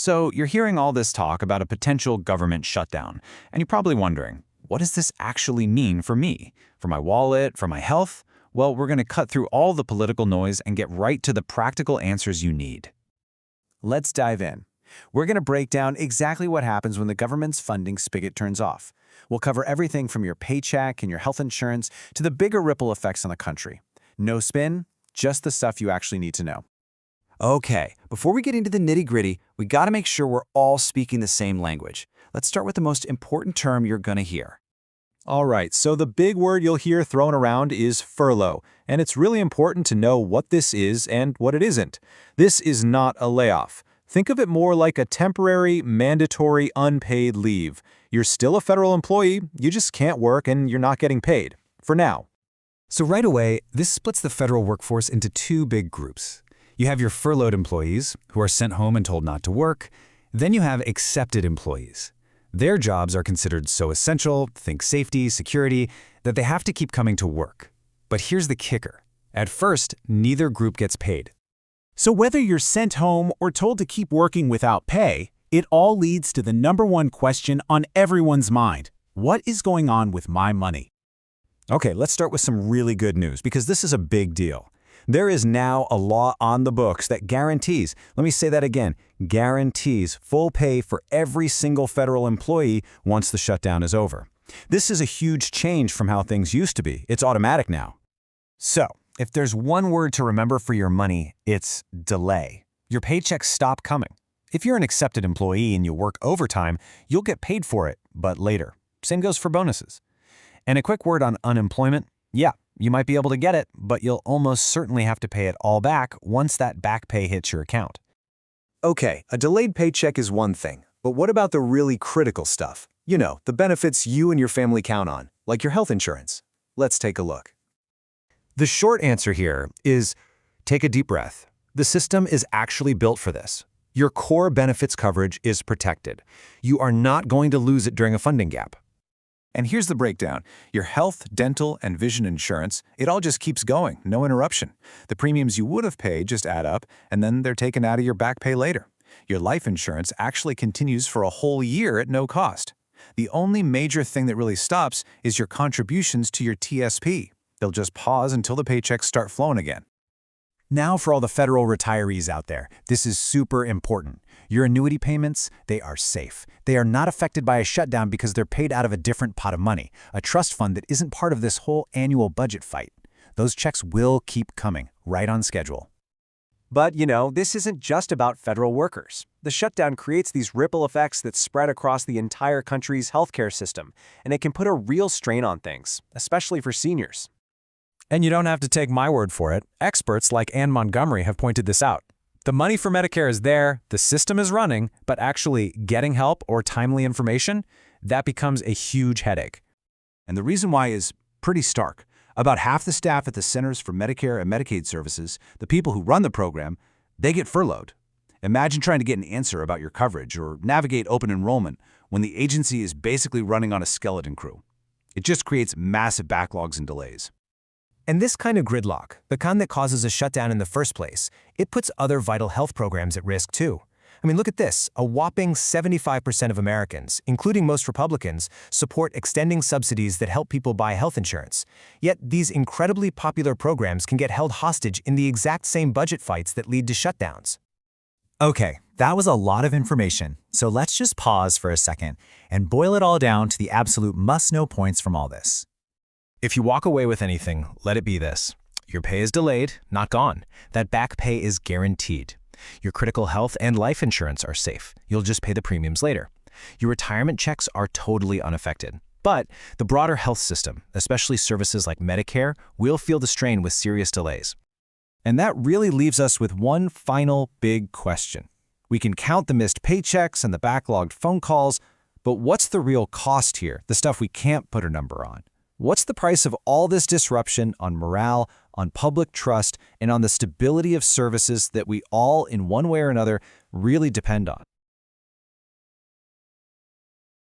So you're hearing all this talk about a potential government shutdown, and you're probably wondering, what does this actually mean for me? For my wallet, for my health? Well, we're going to cut through all the political noise and get right to the practical answers you need. Let's dive in. We're going to break down exactly what happens when the government's funding spigot turns off. We'll cover everything from your paycheck and your health insurance to the bigger ripple effects on the country. No spin, just the stuff you actually need to know. Okay, before we get into the nitty-gritty, we gotta make sure we're all speaking the same language. Let's start with the most important term you're gonna hear. All right, so the big word you'll hear thrown around is furlough, and it's really important to know what this is and what it isn't. This is not a layoff. Think of it more like a temporary, mandatory, unpaid leave. You're still a federal employee, you just can't work and you're not getting paid. For now. So right away, this splits the federal workforce into two big groups. You have your furloughed employees, who are sent home and told not to work. Then you have accepted employees. Their jobs are considered so essential, think safety, security, that they have to keep coming to work. But here's the kicker. At first, neither group gets paid. So whether you're sent home or told to keep working without pay, it all leads to the #1 question on everyone's mind. What is going on with my money? Okay, let's start with some really good news, because this is a big deal. There is now a law on the books that guarantees, let me say that again, guarantees full pay for every single federal employee once the shutdown is over. This is a huge change from how things used to be. It's automatic now. So, if there's one word to remember for your money, it's delay. Your paychecks stop coming. If you're an accepted employee and you work overtime, you'll get paid for it, but later. Same goes for bonuses. And a quick word on unemployment. Yeah, you might be able to get it, but you'll almost certainly have to pay it all back once that back pay hits your account. Okay, a delayed paycheck is one thing, but what about the really critical stuff? You know, the benefits you and your family count on, like your health insurance. Let's take a look. The short answer here is take a deep breath. The system is actually built for this. Your core benefits coverage is protected. You are not going to lose it during a funding gap. And here's the breakdown. Your health, dental, and vision insurance, it all just keeps going, no interruption. The premiums you would have paid just add up, and then they're taken out of your back pay later. Your life insurance actually continues for a whole year at no cost. The only major thing that really stops is your contributions to your TSP. They'll just pause until the paychecks start flowing again. Now for all the federal retirees out there, this is super important. Your annuity payments, they are safe. They are not affected by a shutdown because they're paid out of a different pot of money, a trust fund that isn't part of this whole annual budget fight. Those checks will keep coming, right on schedule. But, you know, this isn't just about federal workers. The shutdown creates these ripple effects that spread across the entire country's healthcare system, and it can put a real strain on things, especially for seniors. And you don't have to take my word for it. Experts like Ann Montgomery have pointed this out. The money for Medicare is there, the system is running, but actually getting help or timely information, that becomes a huge headache. And the reason why is pretty stark. About half the staff at the Centers for Medicare and Medicaid Services, the people who run the program, they get furloughed. Imagine trying to get an answer about your coverage or navigate open enrollment when the agency is basically running on a skeleton crew. It just creates massive backlogs and delays. And this kind of gridlock, the kind that causes a shutdown in the first place, it puts other vital health programs at risk too. I mean, look at this. A whopping 75% of Americans, including most Republicans, support extending subsidies that help people buy health insurance. Yet these incredibly popular programs can get held hostage in the exact same budget fights that lead to shutdowns. Okay, that was a lot of information, so let's just pause for a second and boil it all down to the absolute must-know points from all this. If you walk away with anything, let it be this. Your pay is delayed, not gone. That back pay is guaranteed. Your critical health and life insurance are safe. You'll just pay the premiums later. Your retirement checks are totally unaffected. But the broader health system, especially services like Medicare, will feel the strain with serious delays. And that really leaves us with one final big question. We can count the missed paychecks and the backlogged phone calls, but what's the real cost here, the stuff we can't put a number on? What's the price of all this disruption on morale, on public trust, and on the stability of services that we all, in one way or another, really depend on?